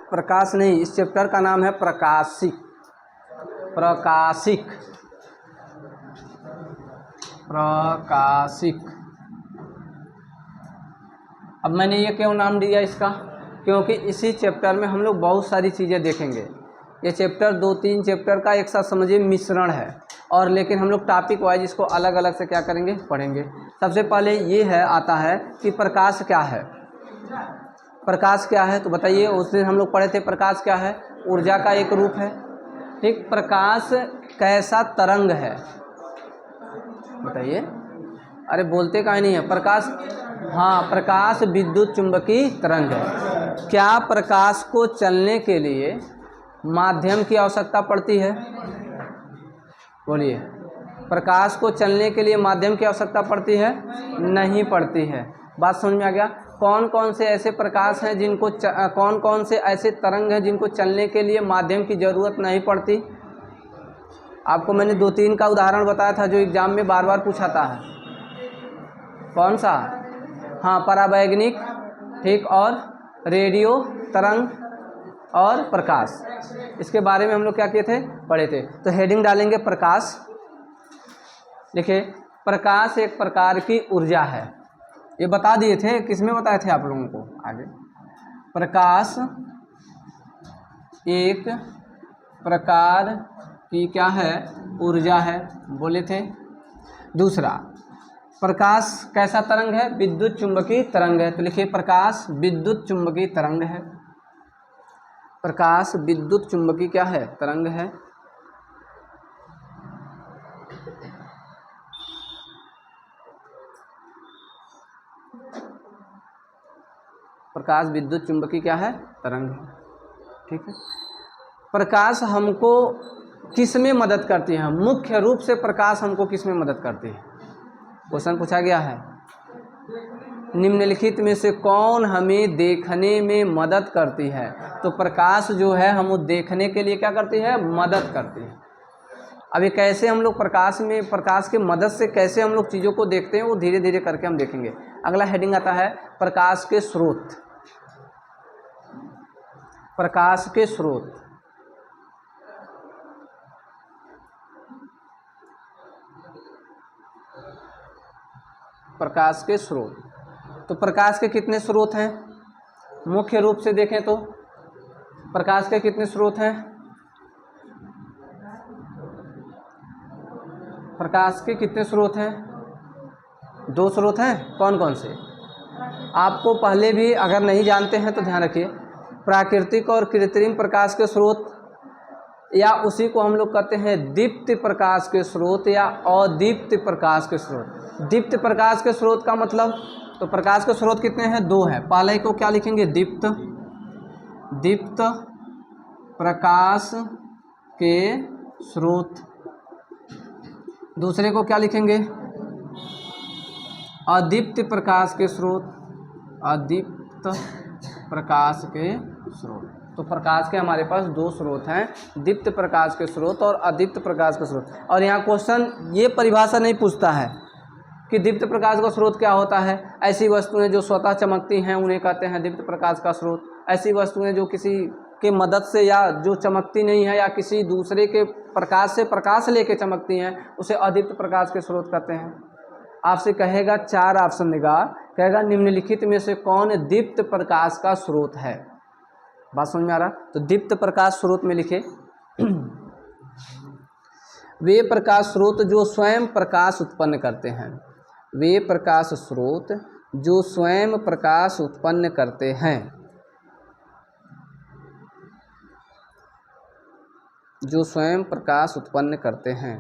प्रकाश नहीं, इस चैप्टर का नाम है प्रकाशिक। प्रकाशिक, प्रकाशिक। अब मैंने ये क्यों नाम दिया इसका, क्योंकि इसी चैप्टर में हम लोग बहुत सारी चीज़ें देखेंगे। ये चैप्टर 2-3 चैप्टर का एक साथ समझिए मिश्रण है, और लेकिन हम लोग टॉपिक वाइज इसको अलग अलग से क्या करेंगे, पढ़ेंगे। सबसे पहले ये है आता है कि प्रकाश क्या है। प्रकाश क्या है तो बताइए, उस दिन हम लोग पढ़े थे प्रकाश क्या है, ऊर्जा का एक रूप है। ठीक, प्रकाश कैसा तरंग है बताइए, अरे बोलते काहे नहीं है। प्रकाश, हाँ, प्रकाश विद्युत चुंबकीय तरंग है। क्या प्रकाश को चलने के लिए माध्यम की आवश्यकता पड़ती है, बोलिए। प्रकाश को चलने के लिए माध्यम की आवश्यकता पड़ती है, नहीं पड़ती है। बात समझ में आ गया। कौन कौन से ऐसे प्रकाश हैं जिनको कौन कौन से ऐसे तरंग हैं जिनको चलने के लिए माध्यम की ज़रूरत नहीं पड़ती। आपको मैंने 2-3 का उदाहरण बताया था जो एग्जाम में बार बार पूछाता है। कौन सा, हाँ, परावैंगनिक, ठीक, और रेडियो तरंग और प्रकाश। इसके बारे में हम लोग क्या किए थे, पढ़े थे। तो हेडिंग डालेंगे प्रकाश, देखिए प्रकाश एक प्रकार की ऊर्जा है, ये बता दिए थे, किसमें बताए थे आप लोगों को आगे। प्रकाश एक प्रकार की क्या है, ऊर्जा है, बोले थे। दूसरा, प्रकाश कैसा तरंग है, विद्युत चुंबकीय तरंग है। तो लिखिए प्रकाश विद्युत चुंबकीय तरंग है। प्रकाश विद्युत चुंबकीय क्या है, तरंग है। प्रकाश विद्युत चुंबकीय क्या है, तरंग है। ठीक है। प्रकाश हमको किस में मदद करती है, मुख्य रूप से प्रकाश हमको किस में मदद करती है। क्वेश्चन पूछा गया है, निम्नलिखित में से कौन हमें देखने में मदद करती है। तो प्रकाश जो है हम वो देखने के लिए क्या करती है, मदद करती है। अब ये कैसे हम लोग प्रकाश में, प्रकाश की मदद से कैसे हम लोग चीज़ों को देखते हैं, वो धीरे धीरे करके हम देखेंगे। अगला हेडिंग आता है प्रकाश के स्रोत। प्रकाश के स्रोत, प्रकाश के स्रोत। तो प्रकाश के कितने स्रोत हैं, मुख्य रूप से देखें तो प्रकाश के कितने स्रोत हैं। प्रकाश के कितने स्रोत हैं, 2 स्रोत हैं। कौन कौन से, आपको पहले भी अगर नहीं जानते हैं तो ध्यान रखिए। प्राकृतिक और कृत्रिम प्रकाश के स्रोत, या उसी को हम लोग कहते हैं दीप्त प्रकाश के स्रोत या अदीप्त प्रकाश के स्रोत। दीप्त प्रकाश के स्रोत का मतलब, तो प्रकाश के स्रोत कितने हैं, 2 हैं। पहले को क्या लिखेंगे, दीप्त, दीप्त प्रकाश के स्रोत। दूसरे को क्या लिखेंगे, अदीप्त प्रकाश के स्रोत, अदीप्त प्रकाश के स्रोत। तो प्रकाश के हमारे पास 2 स्रोत हैं, दीप्त प्रकाश के स्रोत और अदीप्त प्रकाश के स्रोत। और यहाँ क्वेश्चन ये परिभाषा नहीं पूछता है कि दीप्त प्रकाश का स्रोत क्या होता है। ऐसी वस्तुएं जो स्वतः चमकती हैं उन्हें कहते हैं दीप्त प्रकाश का स्रोत। ऐसी वस्तुएं जो किसी के मदद से या जो चमकती नहीं है या किसी दूसरे के प्रकाश से प्रकाश लेके चमकती हैं उसे अदीप्त प्रकाश के स्रोत कहते हैं। आपसे कहेगा 4 ऑप्शन देगा, कहेगा निम्नलिखित में से कौन दीप्त प्रकाश का स्रोत है। बात समझ में आ रहा। तो दीप्त प्रकाश स्रोत में लिखे वे प्रकाश स्रोत जो स्वयं प्रकाश उत्पन्न करते हैं। वे प्रकाश स्रोत जो स्वयं प्रकाश उत्पन्न करते हैं, जो स्वयं प्रकाश उत्पन्न करते हैं।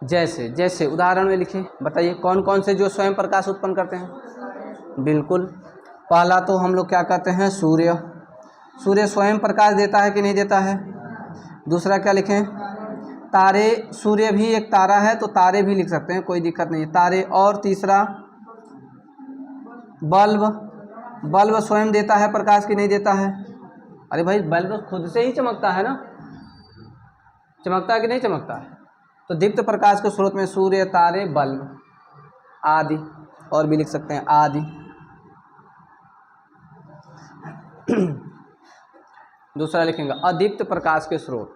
जैसे जैसे उदाहरण में लिखिए, बताइए कौन कौन से जो स्वयं प्रकाश उत्पन्न करते हैं। बिल्कुल, पहला तो हम लोग क्या कहते हैं, सूर्य। सूर्य स्वयं प्रकाश देता है कि नहीं देता है। दूसरा क्या लिखें, तारे। सूर्य भी एक तारा है तो तारे भी लिख सकते हैं, कोई दिक्कत नहीं है, तारे। और तीसरा बल्ब। बल्ब स्वयं देता है प्रकाश कि नहीं देता है। अरे भाई, बल्ब खुद से ही चमकता है ना, चमकता है कि नहीं चमकता है। तो दीप्त प्रकाश के स्रोत में सूर्य, तारे, बल्ब। आदि, और भी लिख सकते हैं आदि। दूसरा लिखेंगे अदीप्त प्रकाश के स्रोत।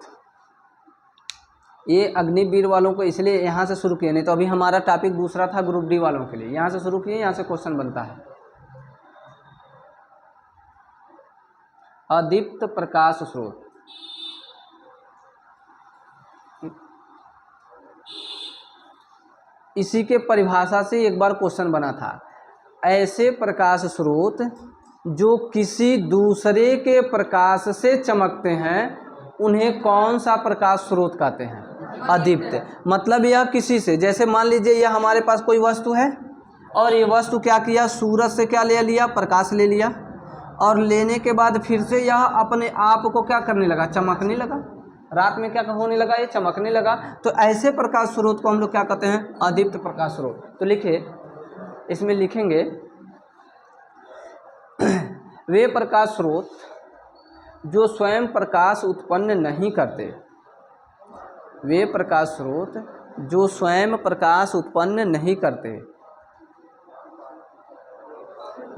ये अग्निवीर वालों को इसलिए यहाँ से शुरू किया, नहीं तो अभी हमारा टॉपिक दूसरा था ग्रुप डी वालों के लिए। यहाँ से शुरू किए, यहाँ से क्वेश्चन बनता है। अदीप्त प्रकाश स्रोत, इसी के परिभाषा से एक बार क्वेश्चन बना था। ऐसे प्रकाश स्रोत जो किसी दूसरे के प्रकाश से चमकते हैं उन्हें कौन सा प्रकाश स्रोत कहते हैं? अदीप्त। मतलब यह किसी से, जैसे मान लीजिए यह हमारे पास कोई वस्तु है और ये वस्तु क्या किया, सूरज से क्या ले लिया, प्रकाश ले लिया, और लेने के बाद फिर से यह अपने आप को क्या करने लगा, चमकने लगा। रात में क्या होने लगा, ये चमकने लगा। तो ऐसे प्रकाश स्रोत को हम लोग क्या कहते हैं? अदीप्त प्रकाश स्रोत। तो लिखिए, इसमें लिखेंगे वे प्रकाश स्रोत जो स्वयं प्रकाश उत्पन्न नहीं करते, वे प्रकाश स्रोत जो स्वयं प्रकाश उत्पन्न नहीं करते,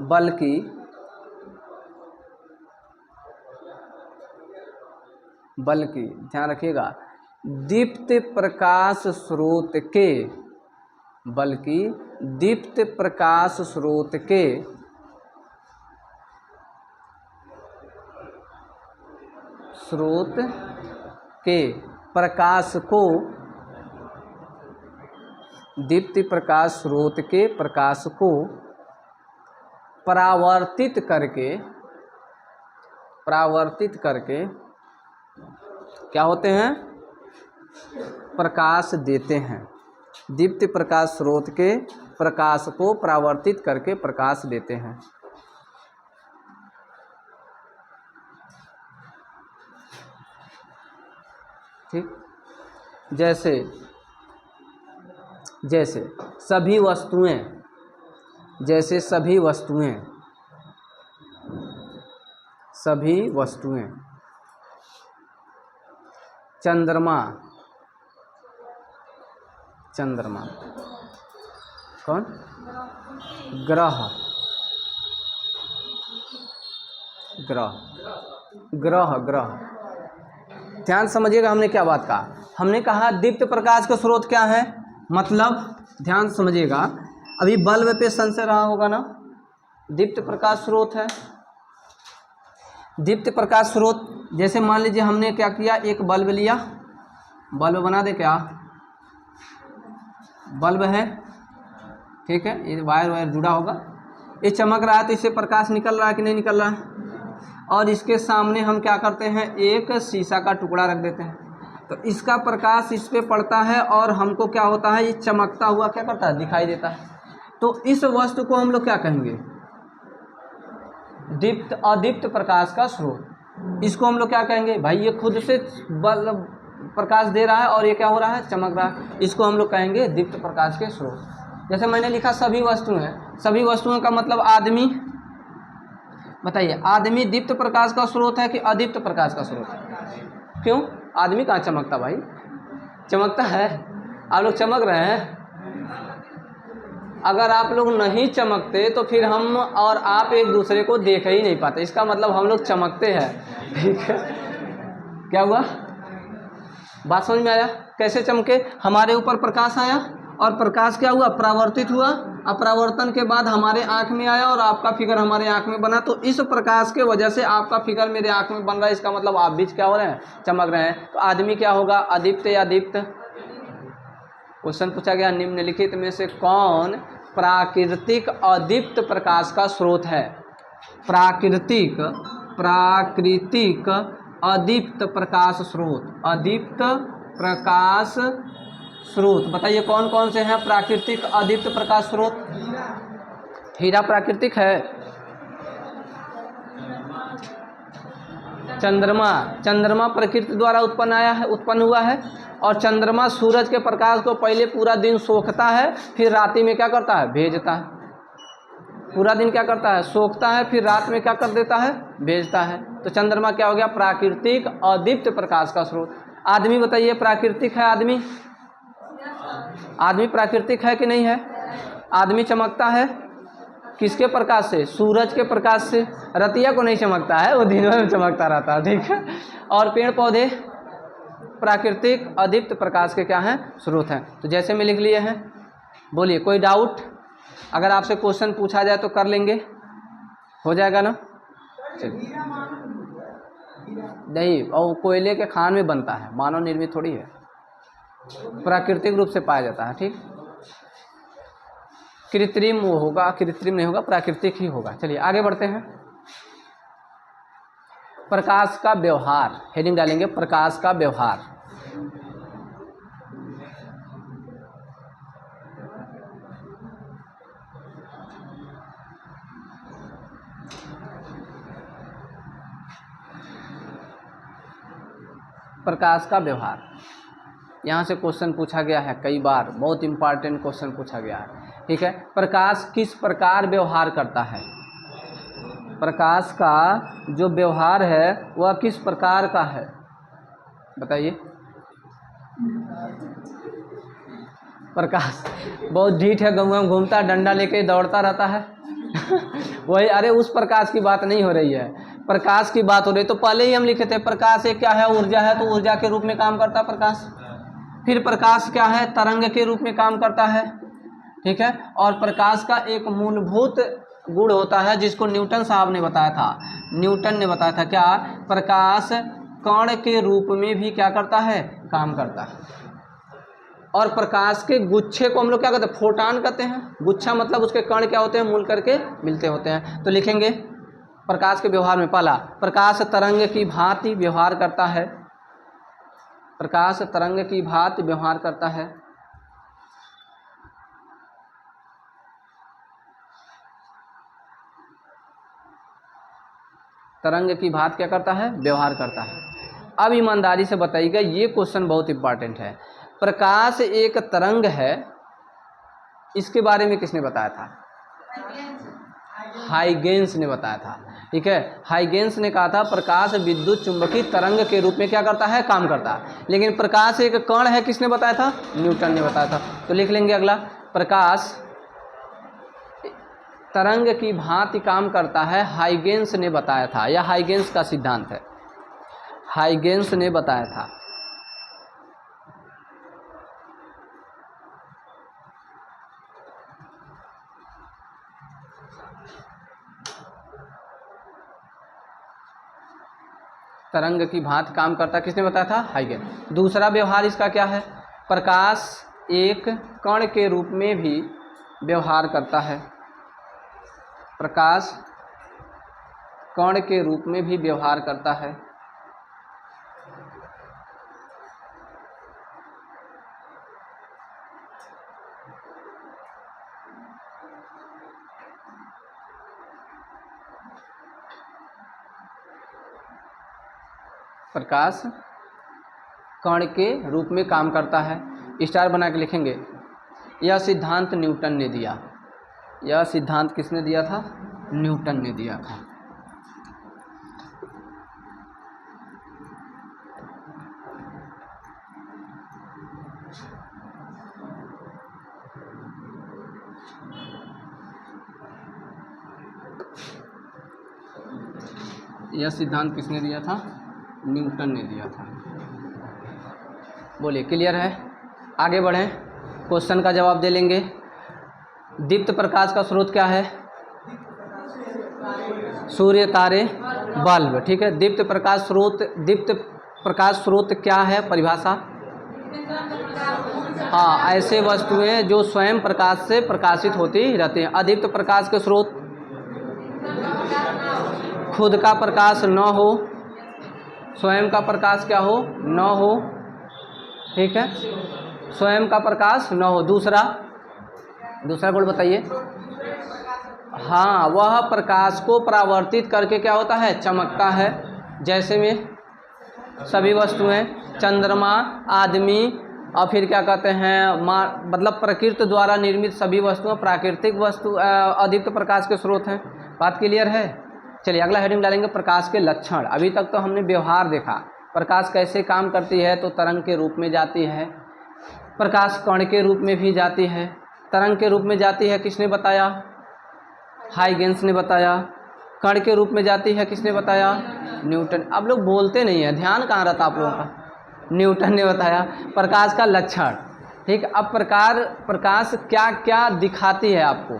बल्कि ध्यान रखिएगा, दीप्त प्रकाश स्रोत के, बल्कि दीप्त प्रकाश स्रोत के प्रकाश को, दीप्ति प्रकाश स्रोत के प्रकाश को परावर्तित करके क्या होते हैं? प्रकाश देते हैं। दीप्ति प्रकाश स्रोत के प्रकाश को परावर्तित करके प्रकाश देते हैं। ठीक, जैसे सभी वस्तुएं चंद्रमा कौन? ग्रह ध्यान समझिएगा, हमने क्या बात कहा। हमने कहा दीप्त प्रकाश का स्रोत क्या है, मतलब ध्यान समझिएगा, अभी बल्ब पे संशय रहा होगा ना, दीप्त प्रकाश स्रोत है। दीप्त प्रकाश स्रोत, जैसे मान लीजिए हमने क्या किया, एक बल्ब लिया, बल्ब बना दे, क्या बल्ब है, ठीक है, ये वायर जुड़ा होगा, ये चमक रहा है, तो इससे प्रकाश निकल रहा है कि नहीं निकल रहा है। और इसके सामने हम क्या करते हैं, एक शीशा का टुकड़ा रख देते हैं, तो इसका प्रकाश इस पे पड़ता है और हमको क्या होता है, ये चमकता हुआ क्या करता है, दिखाई देता है। तो इस वस्तु को हम लोग क्या कहेंगे, अदीप्त प्रकाश का स्रोत। इसको हम लोग क्या कहेंगे, भाई ये खुद से बल्ब प्रकाश दे रहा है और ये क्या हो रहा है, चमक रहा है, इसको हम लोग कहेंगे दीप्त प्रकाश के स्रोत। जैसे मैंने लिखा सभी वस्तुओं का मतलब आदमी। बताइए, आदमी दीप्त प्रकाश का स्रोत है कि अदीप्त प्रकाश का स्रोत है? क्यों, आदमी कहाँ चमकता भाई, चमकता है, आप लोग चमक रहे हैं। अगर आप लोग नहीं चमकते तो फिर हम और आप एक दूसरे को देख ही नहीं पाते, इसका मतलब हम लोग चमकते हैं, ठीक है। क्या हुआ, बात समझ में आया? कैसे चमके, हमारे ऊपर प्रकाश आया और प्रकाश क्या हुआ, परावर्तित हुआ, अपरावर्तन के बाद हमारे आँख में आया और आपका फिगर हमारे आँख में बना। तो इस प्रकाश के वजह से आपका फिगर मेरे आँख में बन रहा है, इसका मतलब आप भी क्या हो रहे हैं, चमक रहे हैं। तो आदमी क्या होगा, अदीप्त या दीप्त? क्वेश्चन पूछा गया, निम्नलिखित में से कौन प्राकृतिक अदीप्त प्रकाश का स्रोत है? प्राकृतिक अदीप्त प्रकाश स्रोत, अदीप्त प्रकाश स्रोत बताइए कौन कौन से हैं प्राकृतिक अदीप्त प्रकाश स्रोत? हीरा प्राकृतिक है, चंद्रमा प्रकृति द्वारा उत्पन्न हुआ है, और चंद्रमा सूरज के प्रकाश को पहले पूरा दिन सोखता है, फिर रात्रि में क्या करता है, भेजता है। पूरा दिन क्या करता है, सोखता है, फिर रात में क्या कर देता है, भेजता है। तो चंद्रमा क्या हो गया, प्राकृतिक अदीप्त प्रकाश का स्रोत। आदमी बताइए, प्राकृतिक है आदमी? आदमी प्राकृतिक है कि नहीं है? आदमी चमकता है किसके प्रकाश से? सूरज के प्रकाश से। रतिया को नहीं चमकता है, वो दिन में चमकता रहता है, ठीक है। और पेड़ पौधे प्राकृतिक अदीप्त प्रकाश के क्या हैं? स्रोत हैं। तो जैसे में लिख लिए हैं। बोलिए कोई डाउट? अगर आपसे क्वेश्चन पूछा जाए तो कर लेंगे, हो जाएगा ना? चलिए, नहीं, और कोयले के खान में बनता है, मानव निर्मित थोड़ी है, प्राकृतिक रूप से पाया जाता है, ठीक। कृत्रिम वो होगा, कृत्रिम नहीं होगा, प्राकृतिक ही होगा। चलिए आगे बढ़ते हैं। प्रकाश का व्यवहार, हेडिंग डालेंगे प्रकाश का व्यवहार। प्रकाश का व्यवहार, यहाँ से क्वेश्चन पूछा गया है कई बार, बहुत इंपॉर्टेंट क्वेश्चन पूछा गया है, ठीक है। प्रकाश किस प्रकार व्यवहार करता है? प्रकाश का जो व्यवहार है वह किस प्रकार का है, बताइए। प्रकाश बहुत ढीठ है, गाँव में घूमता, डंडा लेके दौड़ता रहता है वही, अरे उस प्रकाश की बात नहीं हो रही है, प्रकाश की बात हो रही। तो पहले ही हम लिखे थे प्रकाश एक क्या है? ऊर्जा है, तो ऊर्जा के रूप में काम करता है प्रकाश। फिर प्रकाश क्या है? तरंग के रूप में काम करता है, ठीक है। और प्रकाश का एक मूलभूत गुण होता है जिसको न्यूटन साहब ने बताया था। न्यूटन ने बताया था क्या? प्रकाश कण के रूप में भी क्या करता है? काम करता है। और प्रकाश के गुच्छे को हम लोग क्या कहते हैं? फोटान कहते हैं। गुच्छा मतलब उसके कण क्या होते हैं? मूल करके मिलते होते हैं। तो लिखेंगे प्रकाश के व्यवहार में, पहला, प्रकाश तरंग की भांति व्यवहार करता है। प्रकाश तरंग की भांति व्यवहार करता है। तरंग की भांति क्या करता है? व्यवहार करता है। अब ईमानदारी से बताइएगा, ये क्वेश्चन बहुत इंपॉर्टेंट है। प्रकाश एक तरंग है, इसके बारे में किसने बताया था? हाइगेंस ने बताया था, ठीक है। हाइगेंस ने कहा था प्रकाश विद्युत चुंबकीय तरंग के रूप में क्या करता है? काम करता है। लेकिन प्रकाश एक कण है, किसने बताया था? न्यूटन ने बताया था। तो लिख लेंगे अगला, प्रकाश तरंग की भांति काम करता है, हाइगेंस ने बताया था, या हाइगेंस का सिद्धांत है, हाइगेंस ने बताया था। तरंग की भांति काम करता, किसने बताया था? हाइगेंस। दूसरा व्यवहार इसका क्या है? प्रकाश एक कण के रूप में भी व्यवहार करता है। प्रकाश कण के रूप में भी व्यवहार करता है। प्रकाश कण के रूप में काम करता है। स्टार बना के लिखेंगे। यह सिद्धांत न्यूटन ने दिया। यह सिद्धांत किसने दिया था? न्यूटन ने दिया था। यह सिद्धांत किसने दिया था? न्यूटन ने दिया था। बोलिए क्लियर है? आगे बढ़ें, क्वेश्चन का जवाब दे लेंगे। दीप्त प्रकाश का स्रोत क्या है? सूर्य, तारे, बल्ब, ठीक है। दीप्त प्रकाश स्रोत क्या है? परिभाषा, हाँ, ऐसे वस्तुएं जो स्वयं प्रकाश से प्रकाशित होती रहती हैं। अदीप्त प्रकाश के स्रोत, खुद का प्रकाश न हो, स्वयं का प्रकाश क्या हो? न हो, ठीक है, स्वयं का प्रकाश न हो। दूसरा गुण बताइए। हाँ, वह प्रकाश को परावर्तित करके क्या होता है? चमकता है। जैसे में सभी वस्तुएं, चंद्रमा, आदमी, और फिर क्या कहते हैं, मतलब प्रकृति द्वारा निर्मित सभी वस्तुएं प्राकृतिक वस्तु अदीप्त प्रकाश के स्रोत हैं। बात क्लियर है? चलिए अगला हेडिंग डालेंगे, प्रकाश के लक्षण। अभी तक तो हमने व्यवहार देखा, प्रकाश कैसे काम करती है, तो तरंग के रूप में जाती है, प्रकाश कण के रूप में भी जाती है, तरंग के रूप में जाती है किसने बताया? हाइगेंस ने बताया। कण के रूप में जाती है किसने बताया? न्यूटन। अब लोग बोलते नहीं है, ध्यान कहाँ रहता आप लोगों का? न्यूटन ने बताया। प्रकाश का लक्षण, ठीक। अब प्रकाश क्या क्या दिखाती है आपको,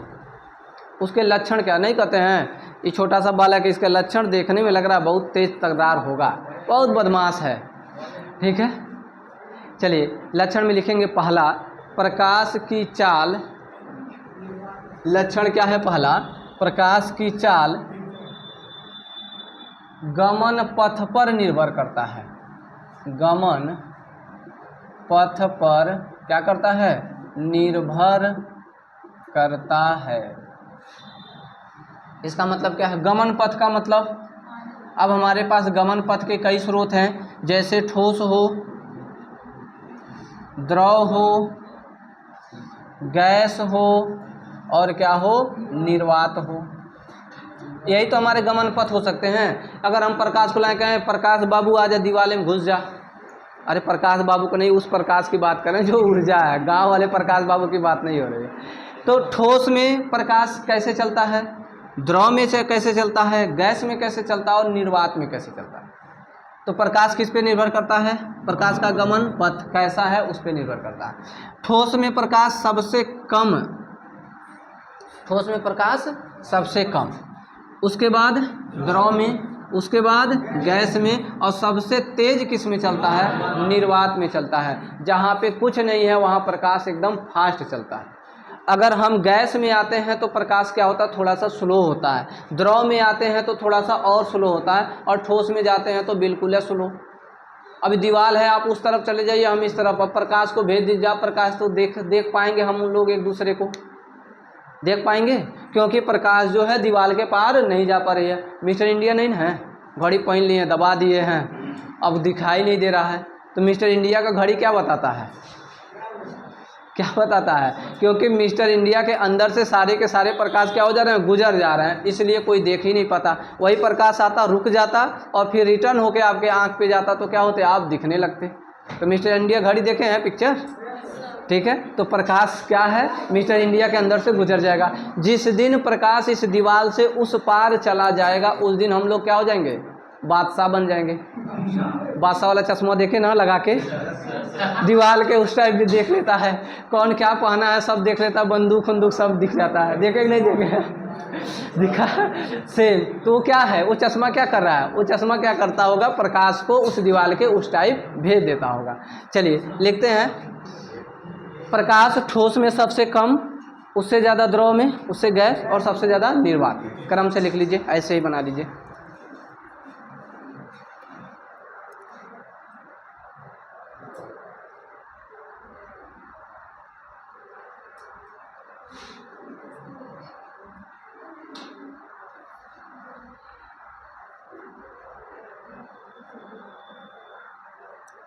उसके लक्षण क्या? नहीं कहते हैं ये छोटा सा बालक है, इसका लक्षण देखने में लग रहा है बहुत तेज तर्कदार होगा, बहुत बदमाश है, ठीक है। चलिए लक्षण में लिखेंगे पहला, प्रकाश की चाल। लक्षण क्या है पहला? प्रकाश की चाल गमन पथ पर निर्भर करता है। गमन पथ पर क्या करता है? निर्भर करता है। इसका मतलब क्या है? गमन पथ का मतलब, अब हमारे पास गमन पथ के कई स्रोत हैं, जैसे ठोस हो, द्रव हो, गैस हो और क्या हो? निर्वात हो। यही तो हमारे गमन पथ हो सकते हैं। अगर हम प्रकाश को लाए कहें प्रकाश बाबू आजा दीवाले में घुस जा, अरे प्रकाश बाबू को नहीं, उस प्रकाश की बात करें जो ऊर्जा है, गांव वाले प्रकाश बाबू की बात नहीं हो रही है। तो ठोस में प्रकाश कैसे चलता है, द्रव में से कैसे चलता है, गैस में कैसे चलता है और निर्वात में कैसे चलता है। तो प्रकाश किस पे निर्भर करता है? प्रकाश का गमन पथ कैसा है उस पे निर्भर करता है। ठोस में प्रकाश सबसे कम, ठोस में प्रकाश सबसे कम, उसके बाद द्रव में, उसके बाद गैस में, और सबसे तेज किस में चलता है? निर्वात में चलता है। जहाँ पे कुछ नहीं है वहाँ प्रकाश एकदम फास्ट चलता है। अगर हम गैस में आते हैं तो प्रकाश क्या होता है? थोड़ा सा स्लो होता है। द्रव में आते हैं तो थोड़ा सा और स्लो होता है, और ठोस में जाते हैं तो बिल्कुल है स्लो। अभी दीवार है, आप उस तरफ चले जाइए, हम इस तरफ, अब प्रकाश को भेज दीजिए आप, प्रकाश तो देख पाएंगे हम लोग, एक दूसरे को देख पाएंगे, क्योंकि प्रकाश जो है दीवार के पार नहीं जा पा रही है। मिस्टर इंडिया नहीं है, घड़ी पहन लिए, दबा दिए हैं, अब दिखाई नहीं दे रहा है। तो मिस्टर इंडिया का घड़ी क्या बताता है? क्या बताता है? क्योंकि मिस्टर इंडिया के अंदर से सारे के सारे प्रकाश क्या हो जा रहे हैं? गुजर जा रहे हैं, इसलिए कोई देख ही नहीं पाता। वही प्रकाश आता, रुक जाता और फिर रिटर्न होके आपके आंख पे जाता तो क्या होते? आप दिखने लगते। तो मिस्टर इंडिया घड़ी देखे हैं पिक्चर, ठीक है। तो प्रकाश क्या है? मिस्टर इंडिया के अंदर से गुजर जाएगा। जिस दिन प्रकाश इस दीवार से उस पार चला जाएगा उस दिन हम लोग क्या हो जाएंगे? बादशाह बन जाएंगे। बादशाह वाला चश्मा देखे ना लगा के, दीवार के उस टाइप भी देख लेता है, कौन क्या पहना है सब देख लेता है, बंदूक बंदूक सब दिख जाता है। देखे कि नहीं देखे? दिखा सेम। तो वो क्या है? वो चश्मा क्या कर रहा है? वो चश्मा क्या करता होगा? प्रकाश को उस दीवार के उस टाइप भेज देता होगा। चलिए लिखते हैं, प्रकाश ठोस में सबसे कम, उससे ज़्यादा द्रव में, उससे गैस और सबसे ज़्यादा निर्वात में। क्रम से लिख लीजिए, ऐसे ही बना लीजिए।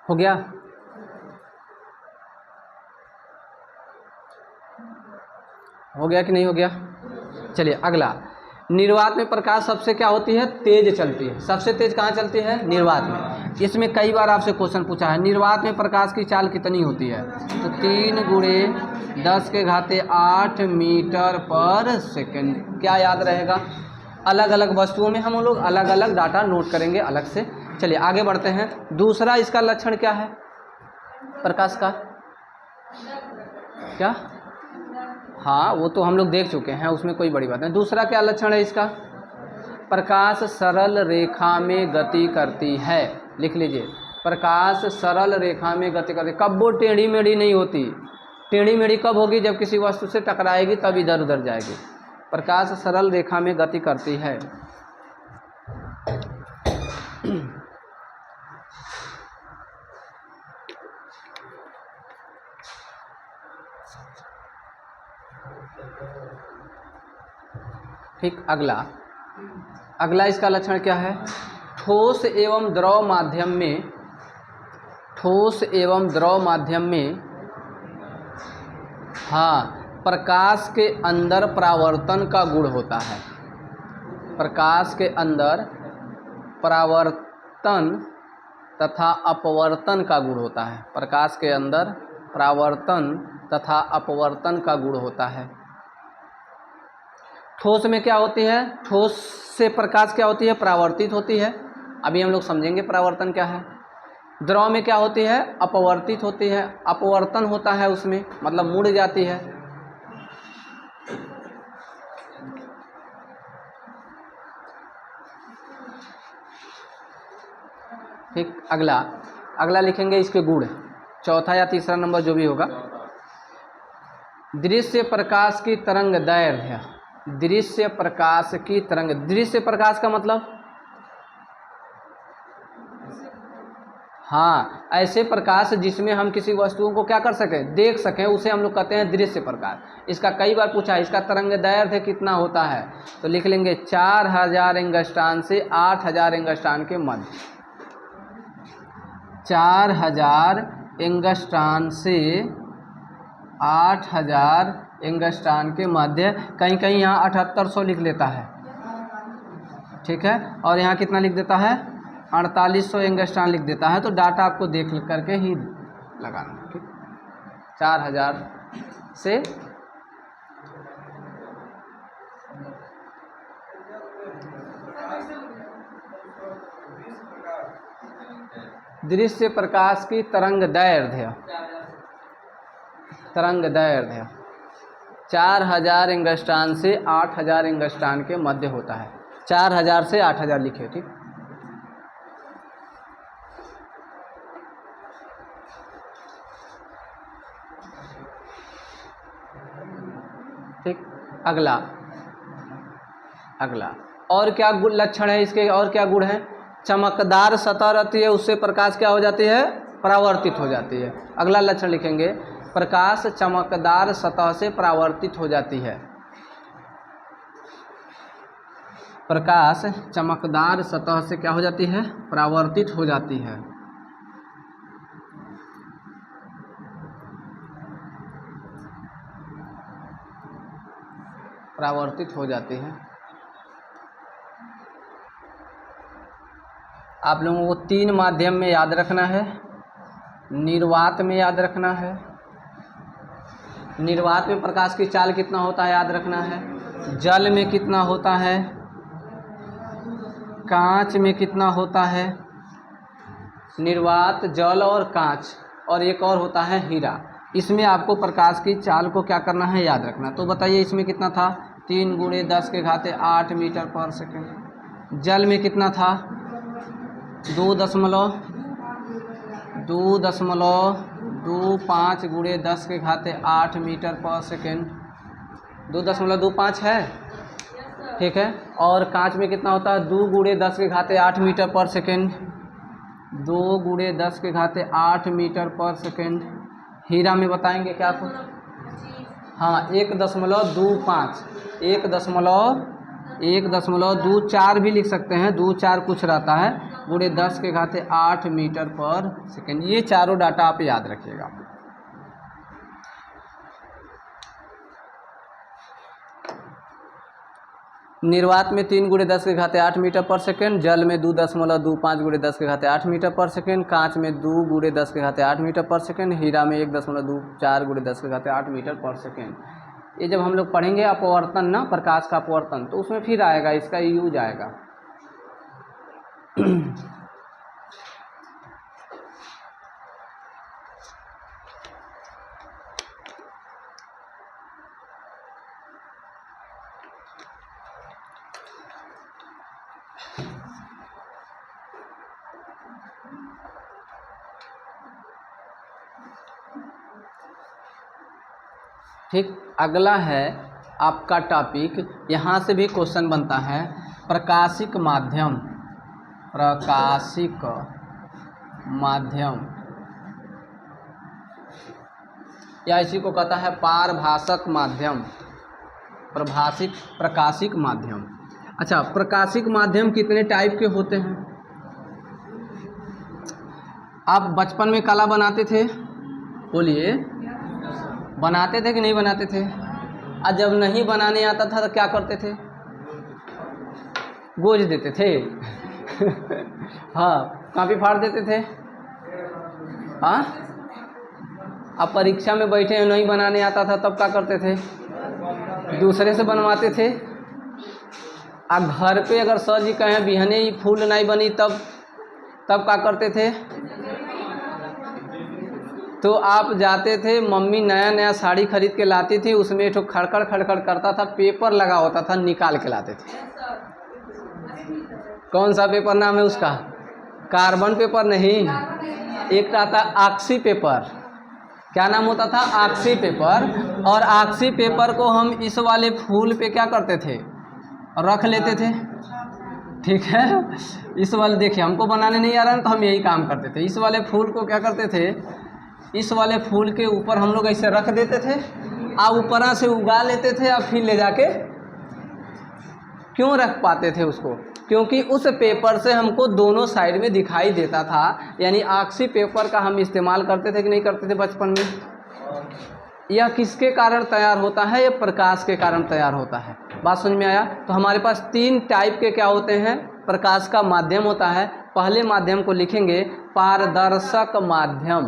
हो गया? हो गया कि नहीं हो गया? चलिए अगला, निर्वात में प्रकाश सबसे क्या होती है? तेज चलती है। सबसे तेज कहाँ चलती है? निर्वात में। इसमें कई बार आपसे क्वेश्चन पूछा है, निर्वात में प्रकाश की चाल कितनी होती है? तो 3 × 10⁸ मीटर पर सेकेंड। क्या याद रहेगा? अलग अलग वस्तुओं में हम लोग अलग अलग डाटा नोट करेंगे अलग से। चलिए आगे बढ़ते हैं। दूसरा इसका लक्षण क्या है प्रकाश का? क्या? हाँ वो तो हम लोग देख चुके हैं, उसमें कोई बड़ी बात नहीं। दूसरा क्या लक्षण है इसका? प्रकाश सरल रेखा में गति करती है। लिख लीजिए, प्रकाश सरल रेखा में गति करती है। कब वो टेढ़ी मेढ़ी नहीं होती? टेढ़ी मेढ़ी कब होगी? जब किसी वस्तु से टकराएगी तब इधर उधर जाएगी। प्रकाश सरल रेखा में गति करती है। ठीक। अगला इसका लक्षण क्या है? ठोस एवं द्रव माध्यम में, ठोस एवं द्रव माध्यम में प्रकाश के अंदर परावर्तन का गुण होता है। प्रकाश के अंदर परावर्तन तथा अपवर्तन का गुण होता है। प्रकाश के अंदर परावर्तन तथा अपवर्तन का गुण होता है। ठोस में क्या होती है? ठोस से प्रकाश क्या होती है? परावर्तित होती है। अभी हम लोग समझेंगे परावर्तन क्या है। द्रव में क्या होती है? अपवर्तित होती है। अपवर्तन होता है उसमें, मतलब मुड़ जाती है। ठीक, अगला लिखेंगे इसके गुण, चौथा या तीसरा नंबर जो भी होगा। दृश्य प्रकाश की तरंग दैर्घ्य। दृश्य प्रकाश की तरंग, दृश्य प्रकाश का मतलब हाँ, ऐसे प्रकाश जिसमें हम किसी वस्तुओं को क्या कर सकें? देख सकें, उसे हम लोग कहते हैं दृश्य प्रकाश। इसका कई बार पूछा है, इसका तरंग दैर्घ्य कितना होता है? तो लिख लेंगे 4000 एंगस्ट्रॉन से 8000 एंगस्ट्रॉन के मध्य। 4000 एंगस्ट्रॉन से 8000 एंगस्ट्रॉन के मध्य। कहीं कहीं यहाँ 7800 लिख लेता है, ठीक है, और यहाँ कितना लिख देता है? 4800 एंगस्ट्रॉन लिख देता है। तो डाटा आपको देख करके ही लगाना, ठीक। 4000 से दृश्य प्रकाश की तरंग दैर्घ्य 4000 एंगस्ट्रॉन से 8000 एंगस्ट्रॉन के मध्य होता है। 4000 से 8000 लिखे, ठीक। ठीक, अगला और क्या लक्षण है इसके? और क्या गुण है? चमकदार सतह रहती है, उससे प्रकाश क्या हो जाती है? परावर्तित हो जाती है। अगला लक्षण लिखेंगे, प्रकाश चमकदार सतह से परावर्तित हो जाती है। प्रकाश चमकदार सतह से क्या हो जाती है? परावर्तित हो जाती है। परावर्तित हो जाती है। आप लोगों को 3 माध्यम में याद रखना है। निर्वात में याद रखना है। निर्वात में प्रकाश की चाल कितना होता है याद रखना है। जल में कितना होता है, कांच में कितना होता है। निर्वात, जल और कांच, और एक और होता है हीरा। इसमें आपको प्रकाश की चाल को क्या करना है? याद रखना। तो बताइए इसमें कितना था? 3 × 10⁸ मीटर पर सेकेंड। जल में कितना था? 2.25 × 10⁸ मीटर पर सेकेंड। 2.25 है, ठीक है। और कांच में कितना होता है? 2 × 10⁸ मीटर पर सेकेंड। 2 × 10⁸ मीटर पर सेकेंड। हीरा में बताएंगे क्या आपको? हाँ, 1.25, 1.24 भी लिख सकते हैं, 24 कुछ रहता है, × 10⁸ मीटर पर सेकेंड। ये चारों डाटा आप याद रखिएगा। निर्वात में 3 × 10⁸ मीटर पर सेकेंड, जल में 2.25 × 10⁸ मीटर पर सेकेंड, कांच में 2 × 10⁸ मीटर पर सेकेंड, हीरा में 1.24 × 10⁸ मीटर पर सेकेंड। ये जब हम लोग पढ़ेंगे अपवर्तन ना, प्रकाश का अपवर्तन, तो उसमें फिर आएगा, इसका यूज आएगा। ठीक, अगला है आपका टॉपिक, यहाँ से भी क्वेश्चन बनता है, प्रकाशिक माध्यम। प्रकाशिक माध्यम या इसी को कहता है पारभाषक माध्यम। प्रकाशिक माध्यम। अच्छा, प्रकाशिक माध्यम कितने टाइप के होते हैं? आप बचपन में कला बनाते थे? बोलिए, बनाते थे कि नहीं बनाते थे? और जब नहीं बनाने आता था तो क्या करते थे? गोज देते थे। हाँ, कापी फाड़ देते थे। हाँ, अब परीक्षा में बैठे हैं, नहीं बनाने आता था तब क्या करते थे, दूसरे से बनवाते थे। अब घर पे अगर सर जी कहें बिहने ही फूल नहीं बनी तब क्या करते थे, तो आप जाते थे, मम्मी नया नया साड़ी खरीद के लाती थी, उसमें एक खड़खड़ खड़खड़ करता था, पेपर लगा होता था, निकाल के लाते थे। कौन सा पेपर नाम है उसका, कार्बन पेपर नहीं, एक आता ऑक्सी पेपर। क्या नाम होता था, ऑक्सी पेपर। और ऑक्सी पेपर को हम इस वाले फूल पे क्या करते थे, रख लेते थे। ठीक है, इस वाले देखिए हमको बनाने नहीं आ रहा है तो हम यही काम करते थे। इस वाले फूल को क्या करते थे, इस वाले फूल के ऊपर हम लोग ऐसे रख देते थे, और ऊपरा से उगा लेते थे, और फिर ले जाके क्यों रख पाते थे उसको, क्योंकि उस पेपर से हमको दोनों साइड में दिखाई देता था। यानी ऑक्सी पेपर का हम इस्तेमाल करते थे कि नहीं करते थे बचपन में। यह किसके कारण तैयार होता है, यह प्रकाश के कारण तैयार होता है। बात समझ में आया। तो हमारे पास 3 टाइप के क्या होते हैं, प्रकाश का माध्यम होता है। पहले माध्यम को लिखेंगे पारदर्शक माध्यम।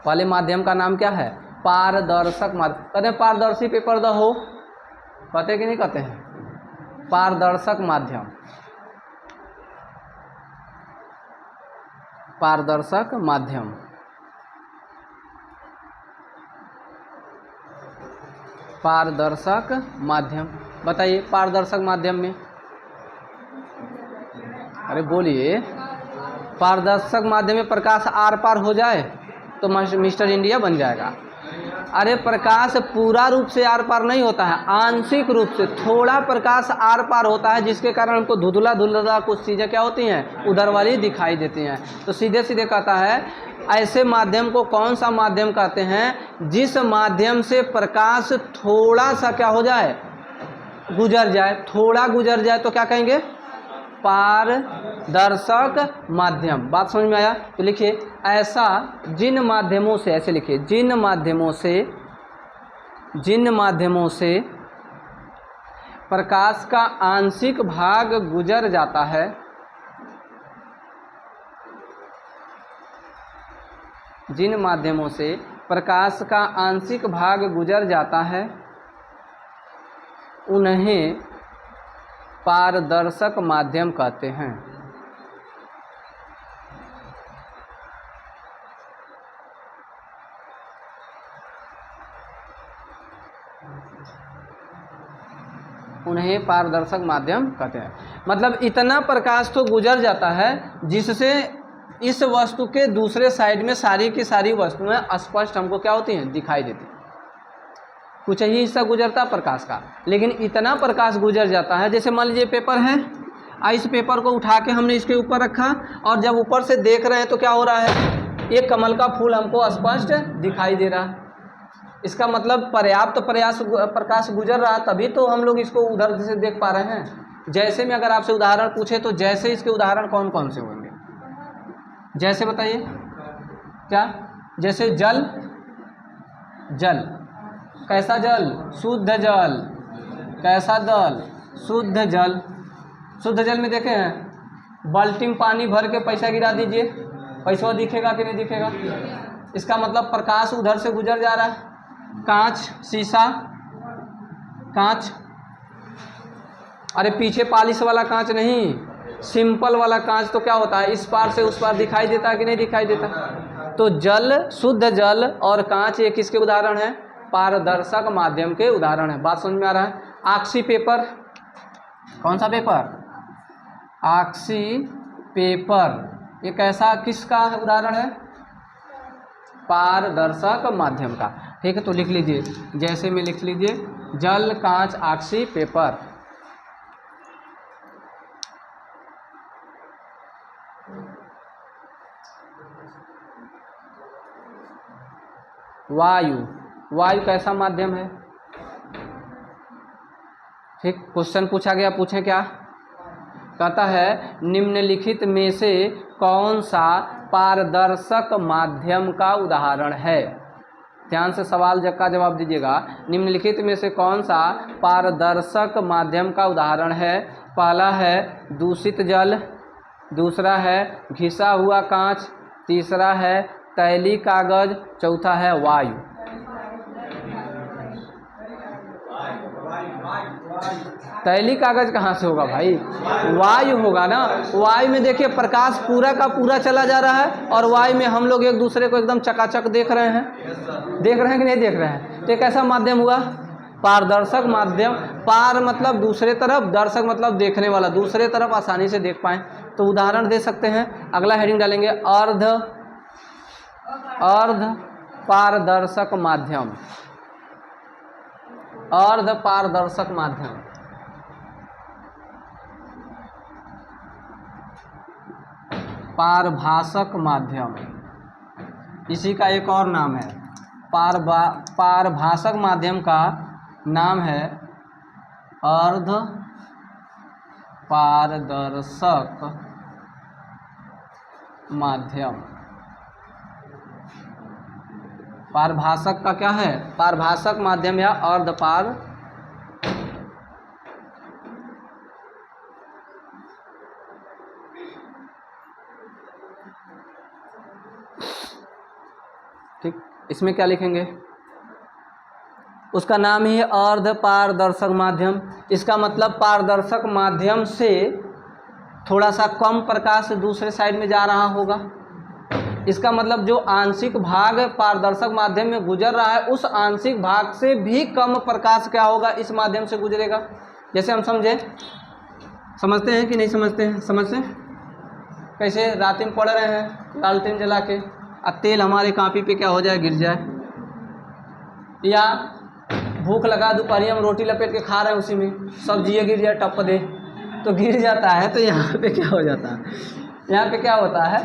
पहले माध्यम का नाम क्या है, पारदर्शक माध्यम। कहते हैं पारदर्शी पेपर द हो, कहते कि नहीं कहते हैं, पारदर्शक माध्यम, पारदर्शक माध्यम। पारदर्शक माध्यम, बताइए पारदर्शक माध्यम में, अरे बोलिए, पारदर्शक माध्यम में प्रकाश आर पार हो जाए तो मिस्टर इंडिया बन जाएगा। अरे प्रकाश पूरा रूप से आर पार नहीं होता है, आंशिक रूप से थोड़ा प्रकाश आर पार होता है, जिसके कारण हमको धुंधला धुंधला कुछ चीज़ें क्या होती हैं, उधर वाली दिखाई देती हैं। तो सीधे सीधे कहता है ऐसे माध्यम को कौन सा माध्यम कहते हैं, जिस माध्यम से प्रकाश थोड़ा सा क्या हो जाए, गुजर जाए, थोड़ा गुजर जाए तो क्या कहेंगे, पारदर्शक माध्यम। बात समझ में आया। तो लिखिए ऐसा जिन माध्यमों से, ऐसे लिखिए जिन माध्यमों से प्रकाश का आंशिक भाग गुजर जाता है, जिन माध्यमों से प्रकाश का आंशिक भाग गुजर जाता है उन्हें पारदर्शक माध्यम कहते हैं। उन्हें पारदर्शक माध्यम कहते हैं। मतलब इतना प्रकाश तो गुजर जाता है जिससे इस वस्तु के दूसरे साइड में सारी की सारी वस्तुएं स्पष्ट हमको क्या होती हैं, दिखाई देती। कुछ ही हिस्सा गुजरता प्रकाश का, लेकिन इतना प्रकाश गुजर जाता है, जैसे मान लीजिए पेपर है, इस पेपर को उठा के हमने इसके ऊपर रखा, और जब ऊपर से देख रहे हैं तो क्या हो रहा है, एक कमल का फूल हमको स्पष्ट दिखाई दे रहा है। इसका मतलब पर्याप्त प्रकाश गुजर रहा, तभी तो हम लोग इसको उधर से देख पा रहे हैं। जैसे में अगर आपसे उदाहरण पूछे तो जैसे इसके उदाहरण कौन कौन से होंगे, जैसे बताइए क्या, जैसे जल, जल कैसा जल, शुद्ध जल, कैसा जल, शुद्ध जल। शुद्ध जल में देखे हैं, बाल्टी में पानी भर के पैसा गिरा दीजिए, पैसा दिखेगा कि नहीं दिखेगा, इसका मतलब प्रकाश उधर से गुजर जा रहा है। कांच, शीशा, कांच, अरे पीछे पॉलिश वाला कांच नहीं, सिंपल वाला कांच तो क्या होता है, इस पार से उस पार दिखाई देता है कि नहीं दिखाई देता। तो जल, शुद्ध जल और कांच ये किसके उदाहरण है, पारदर्शक माध्यम के उदाहरण है। बात समझ में आ रहा है। ऑक्सी पेपर, कौन सा पेपर, ऑक्सी पेपर, ये कैसा, किसका उदाहरण है, पारदर्शक माध्यम का। ठीक है, तो लिख लीजिए, जैसे में लिख लीजिए जल, कांच, ऑक्सी पेपर। वायु, वायु कैसा माध्यम है। ठीक, क्वेश्चन पूछा गया, पूछें क्या, कहता है निम्नलिखित में से कौन सा पारदर्शक माध्यम का उदाहरण है। ध्यान से सवाल का जवाब दीजिएगा। निम्नलिखित में से कौन सा पारदर्शक माध्यम का उदाहरण है। पहला है दूषित जल, दूसरा है घिसा हुआ कांच, तीसरा है तैलीय कागज, चौथा है वायु। तैलीय कागज कहाँ से होगा भाई? वायु होगा ना। वायु में देखिए प्रकाश पूरा का पूरा चला जा रहा है और वायु में हम लोग एक दूसरे को एकदम चकाचक देख रहे हैं। देख रहे हैं कि नहीं देख रहे हैं? तो कैसा माध्यम हुआ? पारदर्शक माध्यम। पार मतलब दूसरे तरफ, दर्शक मतलब देखने वाला, दूसरे तरफ आसानी से देख पाएं। तो उदाहरण दे सकते हैं। अगला हेडिंग डालेंगे अर्ध पारदर्शक माध्यम। अर्ध पारदर्शक माध्यम। पारभासक माध्यम, इसी का एक और नाम है। पारभासक माध्यम का नाम है अर्ध पारदर्शक माध्यम। पारभासक का क्या है? पारभासक माध्यम या अर्धपार। ठीक, इसमें क्या लिखेंगे? उसका नाम ही है अर्ध पारदर्शक माध्यम। इसका मतलब पारदर्शक माध्यम से थोड़ा सा कम प्रकाश दूसरे साइड में जा रहा होगा। इसका मतलब जो आंशिक भाग पारदर्शक माध्यम में गुजर रहा है, उस आंशिक भाग से भी कम प्रकाश क्या होगा? इस माध्यम से गुजरेगा। जैसे हम समझते हैं कि नहीं समझते हैं? समझते हैं कैसे? रात में पढ़ रहे हैं लालटेन जला के, और तेल हमारे कॉपी पे क्या हो जाए? गिर जाए। या भूख लगा, दोपहर हम रोटी लपेट के खा रहे हैं, उसी में सब्जी गिर जाए, टप दे तो गिर जाता है। तो यहाँ पे क्या हो जाता है? यहाँ पे क्या होता है?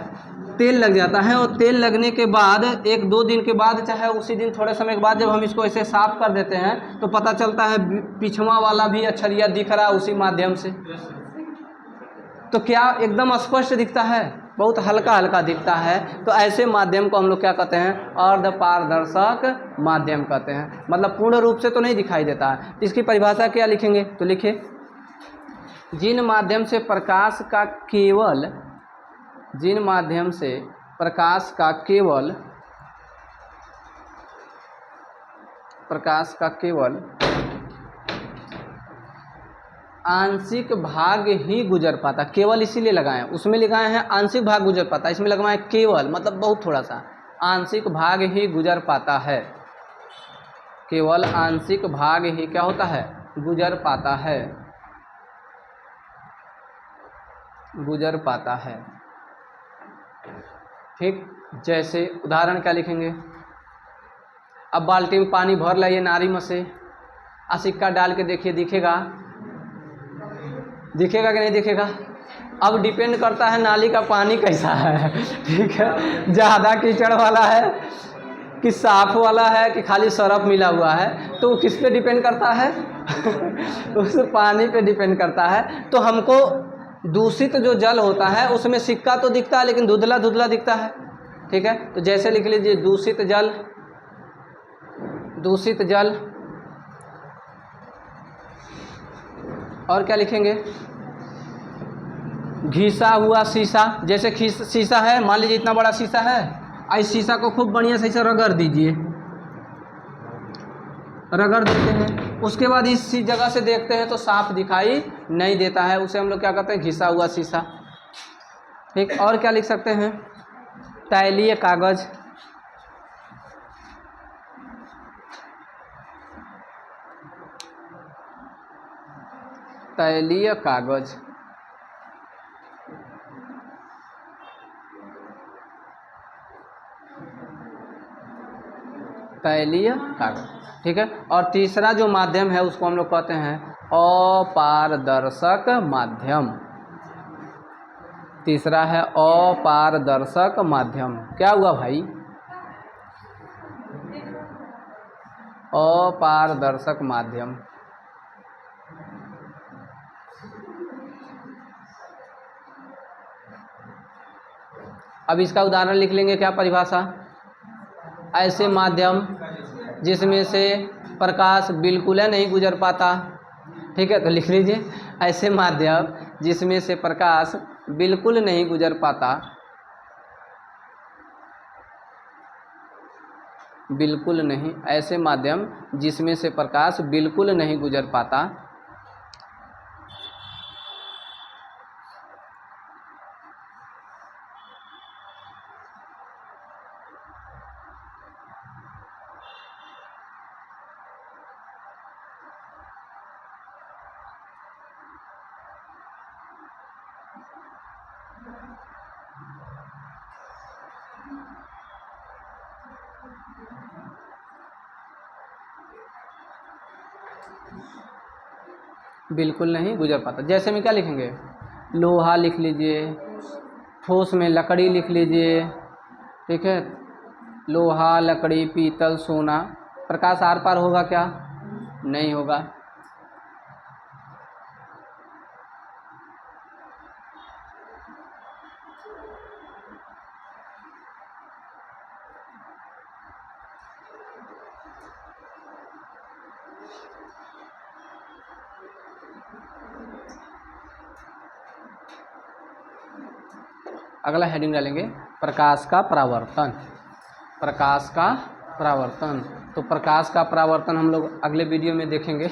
तेल लग जाता है। और तेल लगने के बाद 1-2 दिन के बाद, चाहे उसी दिन थोड़े समय के बाद, जब हम इसको ऐसे साफ कर देते हैं तो पता चलता है पिछवा वाला भी अक्षरिया दिख रहा है उसी माध्यम से। तो क्या एकदम स्पष्ट दिखता है? बहुत हल्का हल्का दिखता है। तो ऐसे माध्यम को हम लोग क्या कहते हैं? अर्ध पारदर्शक माध्यम कहते हैं। मतलब पूर्ण रूप से तो नहीं दिखाई देता है। तो इसकी परिभाषा क्या लिखेंगे? तो लिखिए, जिन माध्यम से प्रकाश का केवल आंशिक भाग ही गुजर पाता। केवल इसीलिए लगाए हैं, उसमें लगाए हैं आंशिक भाग गुजर पाता, इसमें लगवाएं केवल, मतलब बहुत थोड़ा सा आंशिक भाग ही गुजर पाता है। केवल आंशिक भाग ही क्या होता है? गुजर पाता है। ठीक, जैसे उदाहरण क्या लिखेंगे? अब बाल्टी में पानी भर लाइए नारी में से, सिक्का डाल के देखिए, दिखेगा कि नहीं दिखेगा? अब डिपेंड करता है नाली का पानी कैसा है। ठीक है, ज़्यादा कीचड़ वाला है कि साफ वाला है कि खाली सरफ मिला हुआ है, तो किस पे डिपेंड करता है? उस पानी पे डिपेंड करता है। तो हमको दूषित जो जल होता है उसमें सिक्का तो दिखता है, लेकिन धुंधला धुंधला दिखता है। ठीक है, तो जैसे लिख लीजिए दूषित जल। और क्या लिखेंगे? घिसा हुआ शीशा। जैसे शीशा है, मान लीजिए इतना बड़ा शीशा है, इस शीशा को खूब बढ़िया से रगड़ दीजिए, रगड़ देते हैं, उसके बाद इस जगह से देखते हैं तो साफ दिखाई नहीं देता है, उसे हम लोग क्या कहते हैं? घिसा हुआ शीशा। ठीक, और क्या लिख सकते हैं? तैलीय कागज। तैलीय कागज, तैलीय कागज। ठीक है, और तीसरा जो माध्यम है उसको हम लोग कहते हैं अपारदर्शक माध्यम। तीसरा है अपारदर्शक माध्यम। क्या हुआ भाई? अपारदर्शक माध्यम। अब इसका उदाहरण लिख लेंगे। क्या परिभाषा? ऐसे माध्यम जिसमें से प्रकाश बिल्कुल नहीं गुजर पाता। ठीक है, तो लिख लीजिए, ऐसे माध्यम जिसमें से प्रकाश बिल्कुल नहीं गुजर पाता बिल्कुल नहीं, ऐसे माध्यम जिसमें से प्रकाश बिल्कुल नहीं गुजर पाता। बिल्कुल नहीं गुजर पाता। जैसे में क्या लिखेंगे, लोहा लिख लीजिए, ठोस में लकड़ी लिख लीजिए, ठीक है, लोहा, लकड़ी, पीतल, सोना, प्रकाश आर पार होगा क्या? नहीं होगा। अगला हेडिंग डालेंगे प्रकाश का परावर्तन। प्रकाश का परावर्तन, तो प्रकाश का परावर्तन हम लोग अगले वीडियो में देखेंगे।